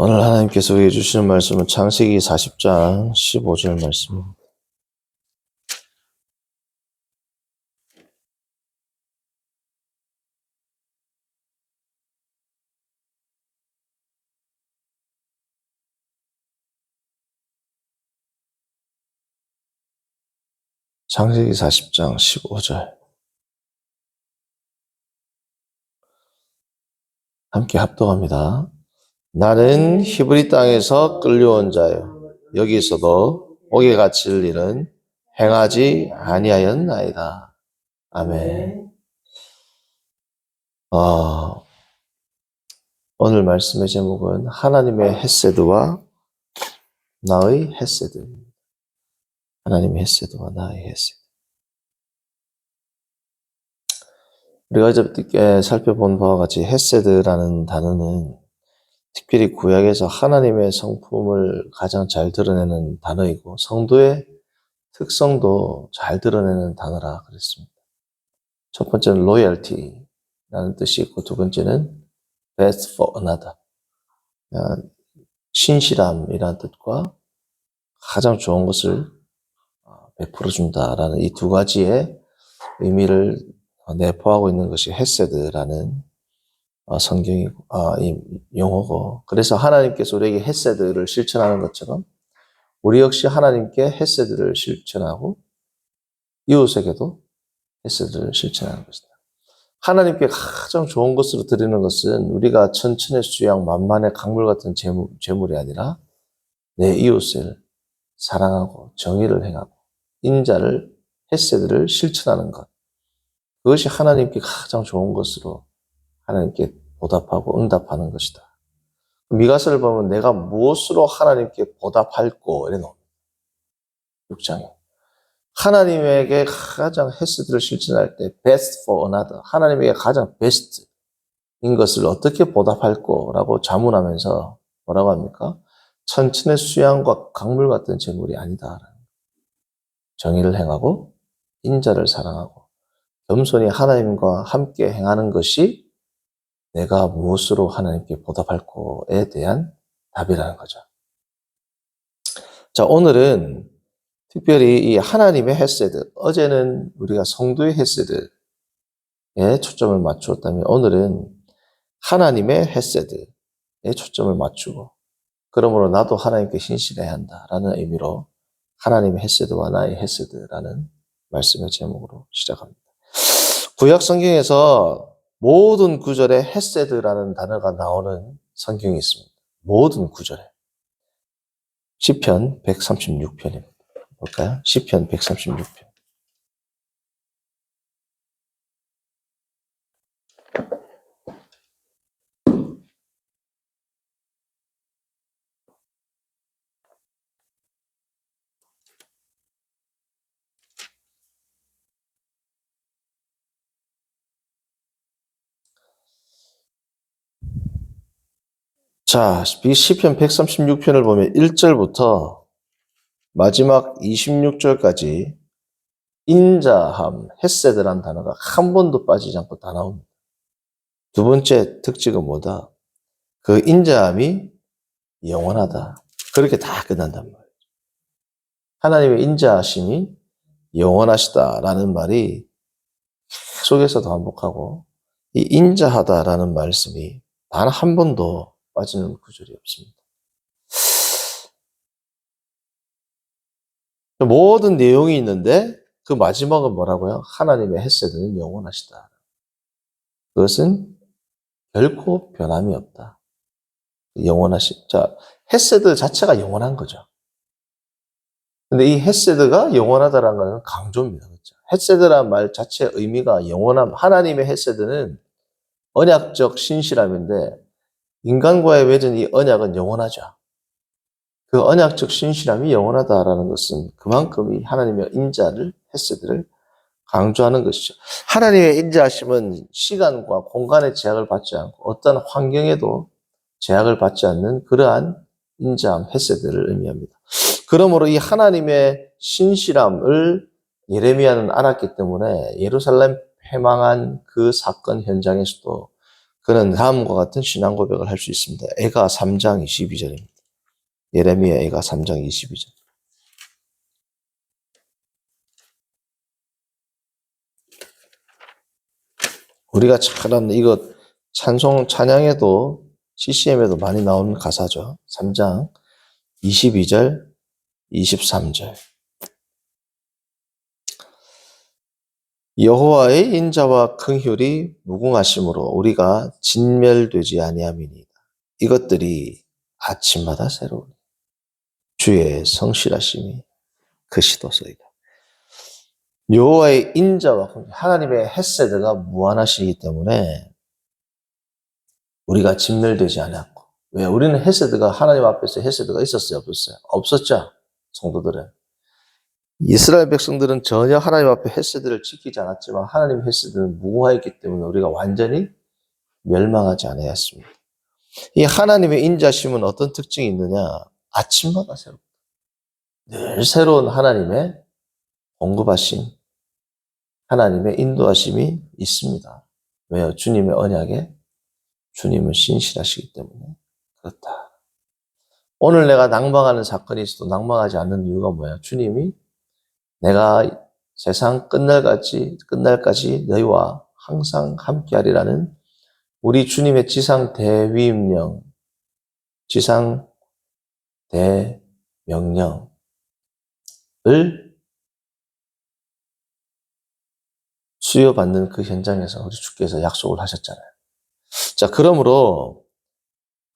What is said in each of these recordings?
오늘 하나님께서 우리에게 주시는 말씀은 창세기 40장 15절 말씀입니다. 창세기 40장 15절 함께 합독합니다. 나는 히브리 땅에서 끌려온 자요 여기서도 옥에 갇힐 일은 행하지 아니하였나이다. 아멘. 오늘 말씀의 제목은 하나님의 헤세드와 나의 헤세드입니다. 하나님의 헤세드와 나의 헤세드. 우리가 어저께 살펴본 바와 같이 헤세드라는 단어는 특별히 구약에서 하나님의 성품을 가장 잘 드러내는 단어이고 성도의 특성도 잘 드러내는 단어라 그랬습니다. 첫 번째는 loyalty라는 뜻이 있고 두 번째는 best for another, 신실함이라는 뜻과 가장 좋은 것을 베풀어준다라는 이 두 가지의 의미를 내포하고 있는 것이 헤세드라는 성경이고, 이 용어고, 그래서 하나님께서 우리에게 헤세드를 실천하는 것처럼 우리 역시 하나님께 헤세드를 실천하고 이웃에게도 헤세드를 실천하는 것이다. 하나님께 가장 좋은 것으로 드리는 것은 우리가 천천의 수양 만만의 강물 같은 재물이 아니라 내 이웃을 사랑하고 정의를 행하고 인자를 헤세드를 실천하는 것, 그것이 하나님께 가장 좋은 것으로 하나님께 보답하고 응답하는 것이다. 미가서를 보면 내가 무엇으로 하나님께 보답할꼬 이래 나옵니다. 6장에. 하나님에게 가장 헤세드를 실천할 때 best for another, 하나님에게 가장 베스트인 것을 어떻게 보답할꼬라고 자문하면서 뭐라고 합니까? 천천의 수양과 강물 같은 재물이 아니다. 정의를 행하고 인자를 사랑하고 겸손히 하나님과 함께 행하는 것이 내가 무엇으로 하나님께 보답할꼬에 대한 답이라는 거죠. 자, 오늘은 특별히 이 하나님의 헤세드, 어제는 우리가 성도의 헤세드에 초점을 맞추었다면 오늘은 하나님의 헤세드에 초점을 맞추고 그러므로 나도 하나님께 신실해야 한다라는 의미로 하나님의 헤세드와 나의 헤세드라는 말씀의 제목으로 시작합니다. 구약 성경에서 모든 구절에 헤세드라는 단어가 나오는 성경이 있습니다. 모든 구절에. 시편 136편입니다. 볼까요? 시편 136편. 자, 이 시편 136편을 보면 1절부터 마지막 26절까지 인자함, 헤세드라는 단어가 한 번도 빠지지 않고 다 나옵니다. 두 번째 특징은 뭐다? 그 인자함이 영원하다. 그렇게 다 끝난단 말이에요. 하나님의 인자하심이 영원하시다라는 말이 속에서도 반복하고 이 인자하다라는 말씀이 단 한 번도 빠지는 구절이 없습니다. 모든 내용이 있는데 그 마지막은 뭐라고요? 하나님의 헤세드는 영원하시다. 그것은 결코 변함이 없다. 자, 헤세드 자체가 영원한 거죠. 근데 이 헤세드가 영원하다라는 것은 강조입니다. 그렇죠? 헤세드라는 말 자체의 의미가 영원함, 하나님의 헤세드는 언약적 신실함인데 인간과의 맺은 이 언약은 영원하죠. 그 언약적 신실함이 영원하다라는 것은 그만큼 이 하나님의 인자를, 헤세드를 강조하는 것이죠. 하나님의 인자하심은 시간과 공간의 제약을 받지 않고 어떤 환경에도 제약을 받지 않는 그러한 인자함, 헤세드를 의미합니다. 그러므로 이 하나님의 신실함을 예레미야는 알았기 때문에 예루살렘 패망한 그 사건 현장에서도 그는 다음과 같은 신앙 고백을 할 수 있습니다. 애가 3장 22절입니다. 예레미야 애가 3장 22절. 우리가 잘 아는 이거 찬송 찬양에도 CCM에도 많이 나오는 가사죠. 3장 22절, 23절. 여호와의 인자와 긍휼이 무궁하심으로 우리가 진멸되지 아니함이니이다. 이것들이 아침마다 새로우니 주의 성실하심이 크시도소이다. 여호와의 인자와 하나님의 헤세드가 무한하시기 때문에 우리가 진멸되지 않았고, 왜? 우리는 헤세드가 하나님 앞에서 헤세드가 있었어요, 없었어요? 없었죠, 성도들은. 이스라엘 백성들은 전혀 하나님 앞에 헤세드를 지키지 않았지만 하나님 헤세드는 무궁하였기 때문에 우리가 완전히 멸망하지 않았습니다. 이 하나님의 인자심은 어떤 특징이 있느냐? 아침마다 새롭다. 늘 새로운 하나님의 공급하심, 하나님의 인도하심이 있습니다. 왜요? 주님의 언약에 주님은 신실하시기 때문에 그렇다. 오늘 내가 낭망하는 사건이 있어도 낭망하지 않는 이유가 뭐야? 주님이 내가 세상 끝날까지 너희와 항상 함께하리라는 우리 주님의 지상 대위임령, 지상 대명령을 수여받는 그 현장에서 우리 주께서 약속을 하셨잖아요. 자, 그러므로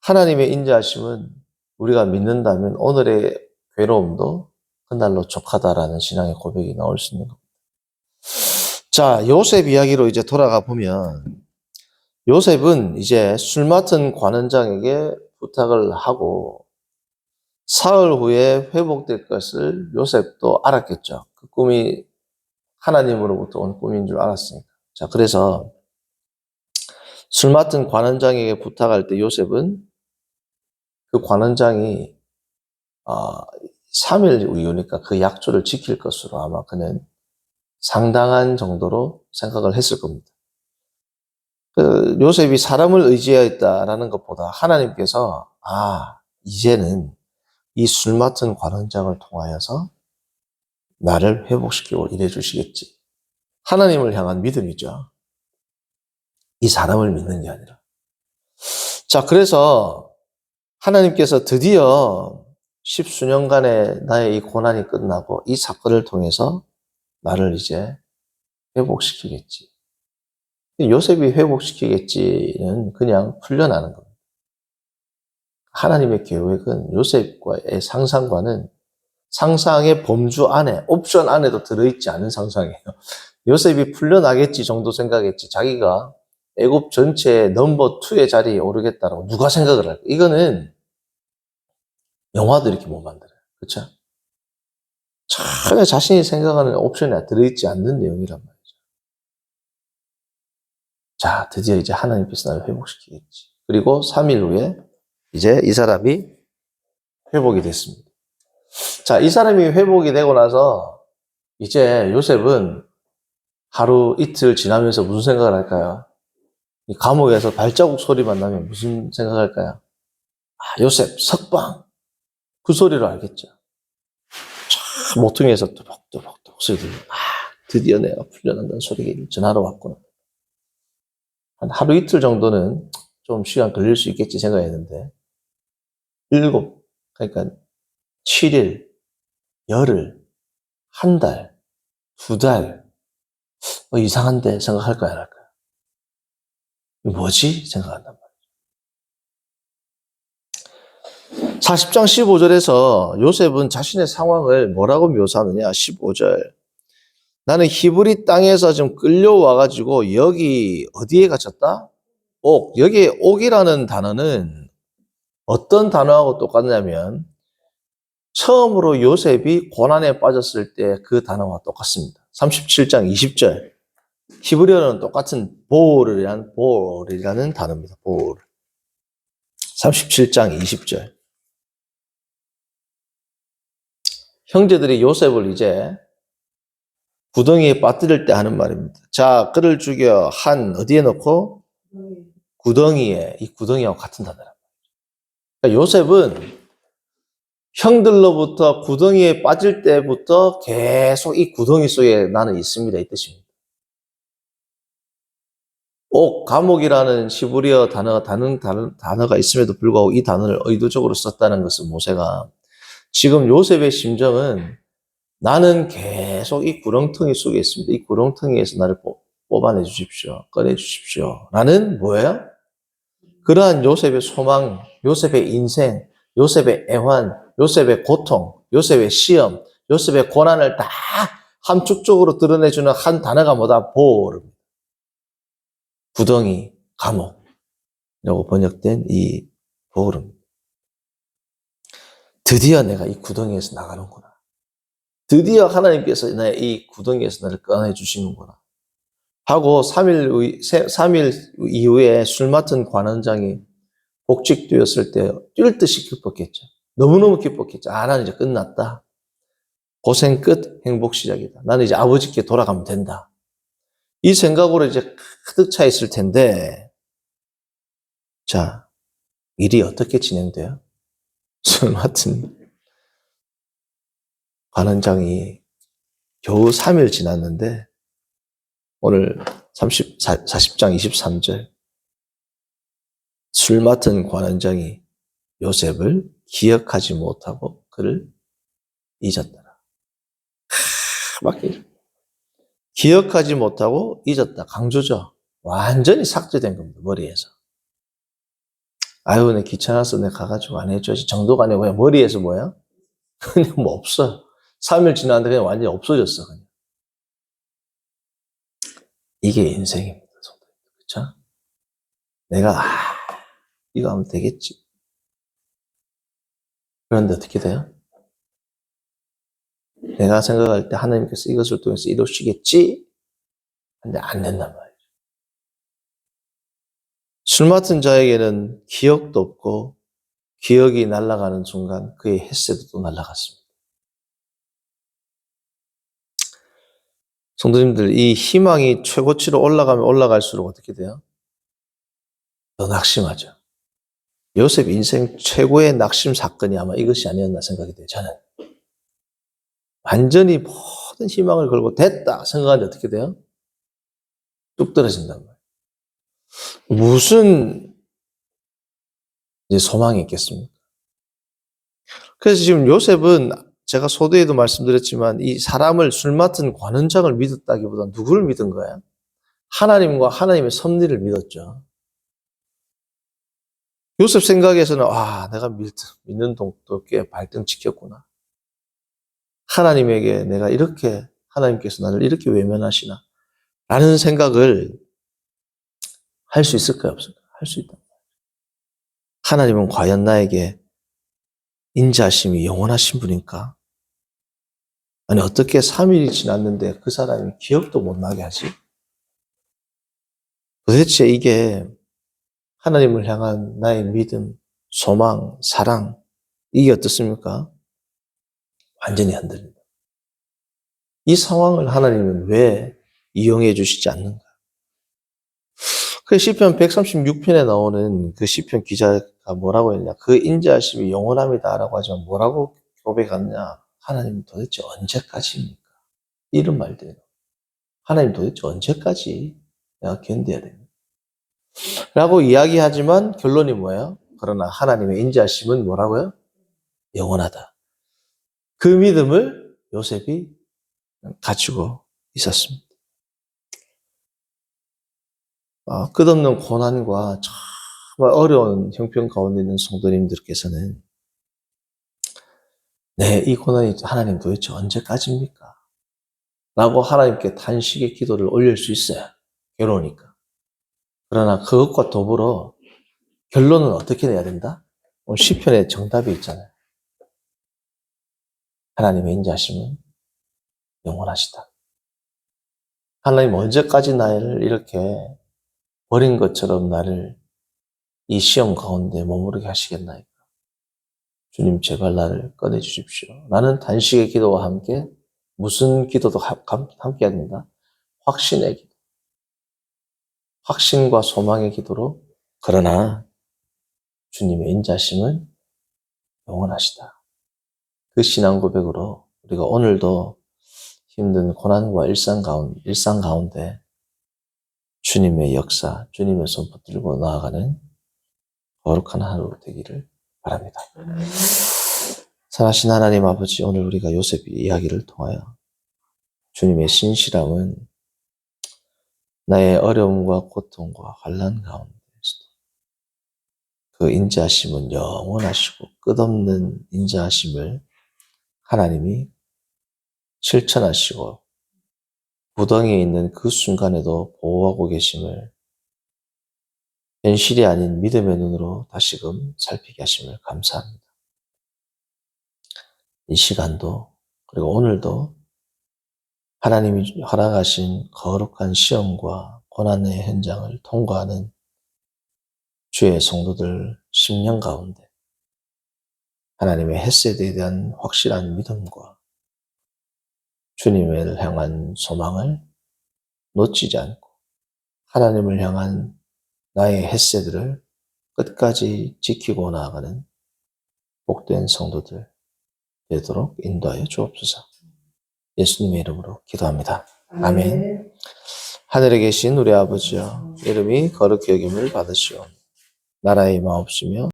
하나님의 인자하심은 우리가 믿는다면 오늘의 괴로움도 그날로 족하다라는 신앙의 고백이 나올 수 있는 겁니다. 자, 요셉 이야기로 이제 돌아가 보면 요셉은 이제 술 맡은 관원장에게 부탁을 하고 사흘 후에 회복될 것을 요셉도 알았겠죠. 그 꿈이 하나님으로부터 온 꿈인 줄 알았으니까. 자, 그래서 술 맡은 관원장에게 부탁할 때 요셉은 그 관원장이 3일 이후니까 그 약조를 지킬 것으로 아마 그는 상당한 정도로 생각을 했을 겁니다. 그 요셉이 사람을 의지하였다라는 것보다 하나님께서 이제는 이 술 맡은 관원장을 통하여서 나를 회복시키고 일해 주시겠지. 하나님을 향한 믿음이죠. 이 사람을 믿는 게 아니라. 자, 그래서 하나님께서 드디어 10수년간의 나의 이 고난이 끝나고 이 사건을 통해서 나를 이제 회복시키겠지. 요셉이 회복시키겠지는 그냥 풀려나는 겁니다. 하나님의 계획은 요셉과의 상상과는 상상의 범주 안에, 옵션 안에도 들어있지 않은 상상이에요. 요셉이 풀려나겠지 정도 생각했지 자기가 애굽 전체의 넘버 2의 자리에 오르겠다라고 누가 생각을 할까? 이거는 영화도 이렇게 못 만들어요. 그렇죠? 전혀 자신이 생각하는 옵션에 들어있지 않는 내용이란 말이죠. 자, 드디어 이제 하나님께서 나를 회복시키겠지. 그리고 3일 후에 이제 이 사람이 회복이 됐습니다. 자, 이 사람이 회복이 되고 나서 이제 요셉은 하루 이틀 지나면서 무슨 생각을 할까요? 이 감옥에서 발자국 소리만 나면 무슨 생각할까요? 요셉 석방, 그 소리로 알겠죠. 참 모퉁이에서 또박또박 소리 들리고 드디어 내가 풀려난다는 소리가 전하러 왔구나. 한 하루 이틀 정도는 좀 시간 걸릴 수 있겠지 생각했는데 그러니까 7일, 열흘, 한 달, 2달 이상한데 생각할까요? 안 할까요? 뭐지? 생각한단 말이에요. 40장 15절에서 요셉은 자신의 상황을 뭐라고 묘사하느냐? 15절. 나는 히브리 땅에서 지금 끌려와가지고 여기 어디에 갇혔다? 여기에 옥이라는 단어는 어떤 단어하고 똑같냐면 처음으로 요셉이 고난에 빠졌을 때 그 단어와 똑같습니다. 37장 20절. 히브리어는 똑같은 보르이라는 단어입니다. 보르. 37장 20절. 형제들이 요셉을 이제 구덩이에 빠뜨릴 때 하는 말입니다. 자, 그를 죽여 어디에 넣고? 이 구덩이하고 같은 단어랍니다. 그러니까 요셉은 형들로부터 구덩이에 빠질 때부터 계속 이 구덩이 속에 나는 있습니다. 이 뜻입니다. 감옥이라는 히브리어 단어가 있음에도 불구하고 이 단어를 의도적으로 썼다는 것은 모세가 지금 요셉의 심정은 나는 계속 이 구렁텅이 속에 있습니다. 이 구렁텅이에서 나를 뽑아내 주십시오. 꺼내 주십시오. 라는 뭐예요? 그러한 요셉의 소망, 요셉의 인생, 요셉의 애환, 요셉의 고통, 요셉의 시험, 요셉의 고난을 다 함축적으로 드러내주는 한 단어가 뭐다? 보호입니다. 구덩이, 감옥이라고 번역된 이 보호입니다. 드디어 내가 이 구덩이에서 나가는구나. 드디어 하나님께서 이 구덩이에서 나를 꺼내주시는구나. 하고 3일 이후에 술 맡은 관원장이 복직되었을 때 뛸 듯이 기뻤겠죠. 너무너무 기뻤겠죠. 나는 이제 끝났다. 고생 끝, 행복 시작이다. 나는 이제 아버지께 돌아가면 된다. 이 생각으로 이제 가득 차 있을 텐데, 자, 일이 어떻게 진행돼요? 술 맡은 관원장이 겨우 3일 지났는데, 오늘 40장 23절. 술 맡은 관원장이 요셉을 기억하지 못하고 그를 잊었더라. 기억하지 못하고 잊었다. 강조죠. 완전히 삭제된 겁니다. 머리에서. 아유, 내 귀찮아서 내가 가가지고 안 해줘야지. 정도가 아니고 그냥 머리에서 뭐야? 그냥 뭐 없어. 3일 지났는데 그냥 완전히 없어졌어. 그냥. 이게 인생입니다. 그렇죠? 내가 이거 하면 되겠지. 그런데 어떻게 돼요? 내가 생각할 때 하나님께서 이것을 통해서 이루시겠지? 근데 안 된단 말이에요. 술 맡은 자에게는 기억도 없고 기억이 날아가는 순간 그의 햇새도 날아갔습니다. 성도님들, 이 희망이 최고치로 올라가면 올라갈수록 어떻게 돼요? 더 낙심하죠. 요셉 인생 최고의 낙심 사건이 아마 이것이 아니었나 생각이 돼요. 저는. 완전히 모든 희망을 걸고 됐다 생각하는데 어떻게 돼요? 뚝 떨어진단 말이에요. 무슨 이제 소망이 있겠습니까? 그래서 지금 요셉은 제가 소두에도 말씀드렸지만 이 사람을 술 맡은 관원장을 믿었다기보다 누구를 믿은 거예요? 하나님과 하나님의 섭리를 믿었죠. 요셉 생각에서는 내가 믿는 도께 발등 지켰구나. 하나님에게 내가 이렇게 하나님께서 나를 이렇게 외면하시나 라는 생각을 할 수 있을까요? 없을까요? 할 수 있다. 하나님은 과연 나에게 인자하심이 영원하신 분인가? 아니 어떻게 3일이 지났는데 그 사람이 기억도 못 나게 하지? 도대체 이게 하나님을 향한 나의 믿음, 소망, 사랑 이게 어떻습니까? 완전히 흔들립니다. 이 상황을 하나님은 왜 이용해 주시지 않는가? 그 시편 136편에 나오는 그 시편 기자가 뭐라고 했냐? 그 인자하심이 영원합니다라고 하지만 뭐라고 고백하느냐? 하나님 도대체 언제까지입니까? 이런 말들이에요. 하나님 도대체 언제까지 내가 견뎌야 됩니까? 라고 이야기하지만 결론이 뭐예요? 그러나 하나님의 인자하심은 뭐라고요? 영원하다. 그 믿음을 요셉이 가지고 있었습니다. 끝없는 고난과 정말 어려운 형편 가운데 있는 성도님들께서는 이 고난이 하나님 도대체 언제까지입니까? 라고 하나님께 탄식의 기도를 올릴 수 있어요. 괴로우니까. 그러나 그것과 더불어 결론은 어떻게 내야 된다? 오늘 시편에 정답이 있잖아요. 하나님의 인자하심은 영원하시다. 하나님 언제까지 나를 이렇게 버린 것처럼 나를 이 시험 가운데 머무르게 하시겠나이까? 주님 제발 나를 꺼내주십시오. 나는 단식의 기도와 함께 무슨 기도도 함께 합니다. 확신의 기도. 확신과 소망의 기도로 그러나 주님의 인자심은 영원하시다. 그 신앙 고백으로 우리가 오늘도 힘든 고난과 일상 가운데 주님의 역사, 주님의 손 붙들고 나아가는 거룩한 하루 되기를 바랍니다. 사랑하신 하나님 아버지, 오늘 우리가 요셉 이야기를 통하여 주님의 신실함은 나의 어려움과 고통과 환난 가운데서도 그 인자하심은 영원하시고 끝없는 인자하심을 하나님이 실천하시고 구덩이에 있는 그 순간에도 보호하고 계심을 현실이 아닌 믿음의 눈으로 다시금 살피게 하심을 감사합니다. 이 시간도 그리고 오늘도 하나님이 허락하신 거룩한 시험과 고난의 현장을 통과하는 주의 성도들 10년 가운데 하나님의 헤세드에 대한 확실한 믿음과 주님을 향한 소망을 놓치지 않고 하나님을 향한 나의 헤세드를 끝까지 지키고 나아가는 복된 성도들 되도록 인도하여 주옵소서. 예수님의 이름으로 기도합니다. 아멘. 하늘에 계신 우리 아버지여, 이름이 거룩히 여김을 받으시오. 나라의 임하옵시며